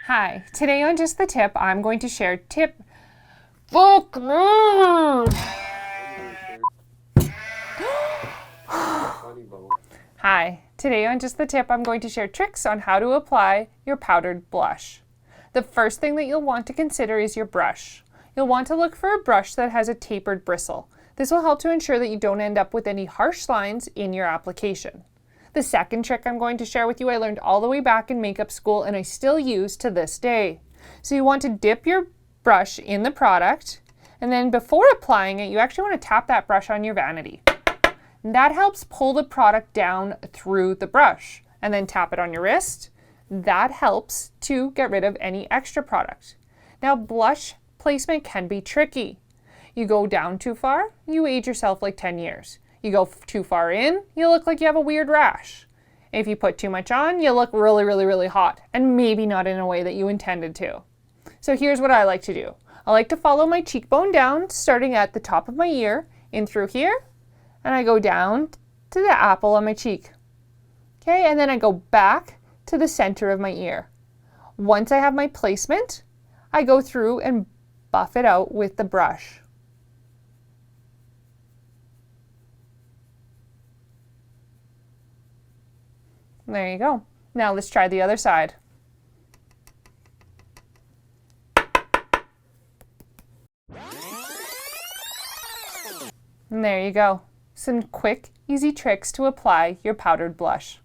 Hi, today on Just the Tip, I'm going to share Hi, today on Just the Tip, I'm going to share tricks on how to apply your powdered blush. The first thing that you'll want to consider is your brush. You'll want to look for a brush that has a tapered bristle. This will help to ensure that you don't end up with any harsh lines in your application. The second trick I'm going to share with you I learned all the way back in makeup school and I still use to this day. So you want to dip your brush in the product, and then before applying it, you actually want to tap that brush on your vanity. And that helps pull the product down through the brush. And then tap it on your wrist. That helps to get rid of any extra product. Now, blush placement can be tricky. You go down too far, you age yourself like 10 years. You go too far in, you look like you have a weird rash. If you put too much on, you look really, really, really hot, and maybe not in a way that you intended to. So here's what I like to do. I like to follow my cheekbone down, starting at the top of my ear, in through here, and I go down to the apple on my cheek. Okay, and then I go back to the center of my ear. Once I have my placement, I go through and buff it out with the brush. There you go. Now let's try the other side. And there you go. Some quick, easy tricks to apply your powdered blush.